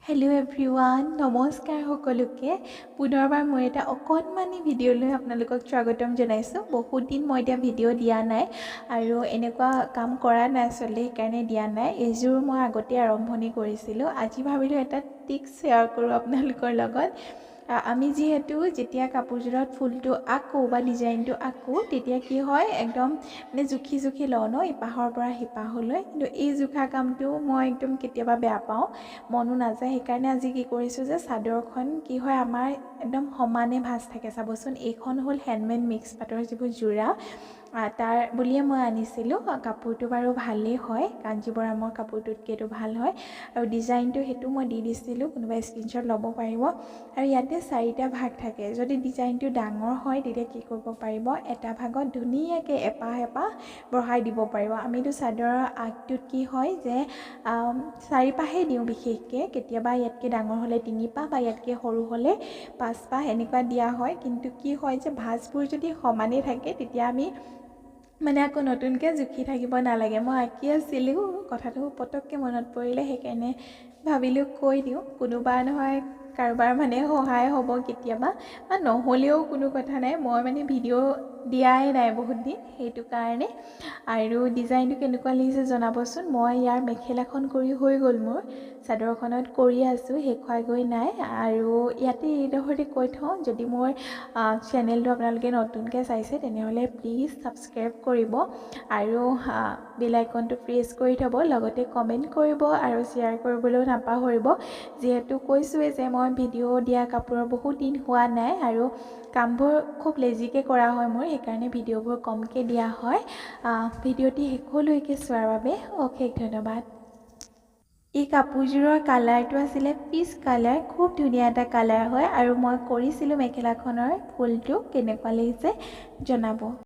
Hello' everyone, নমস্কাৰ সকলোকে। পুনৰবাৰ মই এটা অকণমানি ভিডিঅ'লৈ আপোনালোকক স্বাগতম জনাইছোঁ। বহুত দিন মই এতিয়া ভিডিঅ' দিয়া নাই আৰু এনেকুৱা কাম কৰা নাই আচলতে, সেইকাৰণে দিয়া নাই। এইযোৰ মই আগতে আৰম্ভণি কৰিছিলোঁ। আজি ভাবিলোঁ এটা টিক্স শ্বেয়াৰ কৰোঁ আপোনালোকৰ লগত। আমি যিহেতু যেতিয়া কাপোৰযোৰত ফুলটো আঁকো বা ডিজাইনটো আঁকো, তেতিয়া কি হয় একদম জুখি জুখি লওঁ ন, ইপাহৰ পৰা সিপাহলৈ। কিন্তু এই জোখা কামটো মই একদম কেতিয়াবা বেয়া পাওঁ, মনো নাযায়। সেইকাৰণে আজি কি কৰিছোঁ যে চাদৰখন কি হয় আমাৰ একদম সমানে ভাঁজ থাকে। চাবচোন, এইখন হ'ল হেণ্ডমেড মিক্স পাটৰ যিবোৰ যোৰা, তাৰ বুলিয়ে মই আনিছিলোঁ। কাপোৰটো বাৰু ভালেই হয়, কাঞ্জীবৰমৰ কাপোৰটোতকৈতো ভাল হয়। আৰু ডিজাইনটো সেইটো মই দি দিছিলোঁ, কোনোবাই স্ক্ৰীনশ্বট ল'ব পাৰিব। আৰু ইয়াতে 4টা ভাগ থাকে। যদি ডিজাইনটো ডাঙৰ হয় তেতিয়া কি কৰিব পাৰিব, এটা ভাগত ধুনীয়াকৈ এপাহ এপাহ বঢ়াই দিব পাৰিব। আমিতো চাদৰৰ আগটোত কি হয় যে 4 পাহেই দিওঁ বিশেষকৈ, কেতিয়াবা ইয়াতকৈ ডাঙৰ হ'লে 3 পাহ বা ইয়াতকৈ সৰু হ'লে 5 পাহ এনেকুৱা দিয়া হয়। কিন্তু কি হয় যে ভাঁজবোৰ যদি সমানেই থাকে তেতিয়া আমি আকৌ নতুনকৈ জুখি থাকিব নালাগে। মই আঁকি আছিলোঁ, কথাটো পটককৈ মনত পৰিলে, সেইকাৰণে ভাবিলোঁ কৈ দিওঁ। কোনোবা নহয় কাৰোবাৰ সহায় হ'ব কেতিয়াবা, বা নহ'লেও কোনো কথা নাই। মই ভিডিঅ' দিয়াই নাই বহুত দিন, সেইটো কাৰণে। আৰু ডিজাইনটো কেনেকুৱা লাগিছে জনাবচোন। মই ইয়াৰ মেখেলাখন কৰি হৈ গ'ল, মোৰ চাদৰখনত কৰি আছোঁ, শেষ হোৱাগৈ নাই। আৰু ইয়াতে এইডোখৰতে কৈ থওঁ, যদি মোৰ চেনেলটো আপোনালোকে নতুনকৈ চাইছে তেনেহ'লে প্লিজ ছাবস্ক্ৰাইব কৰিব আৰু বেল আইকনটো প্ৰেছ কৰি থ'ব। লগতে কমেণ্ট কৰিব আৰু শ্বেয়াৰ কৰিবলৈও নাপাহৰিব। যিহেতু কৈছোঁৱেই যে মই ভিডিঅ' দিয়া কাপোৰৰ বহুত দিন হোৱা নাই আৰু কামবোৰ খুব লেজিকৈ কৰা হয় মোৰ, সেইকাৰণে ভিডিঅ'বোৰ কমকৈ দিয়া হয়। ভিডিঅ'টি শেষলৈকে চোৱাৰ বাবে অশেষ ধন্যবাদ। এই কাপোৰযোৰৰ কালাৰটো আছিলে পিচ কালাৰ, খুব ধুনীয়া এটা কালাৰ হয়। আৰু মই কৰিছিলোঁ মেখেলাখনৰ ফুলটো, কেনেকুৱা লাগিছে জনাব।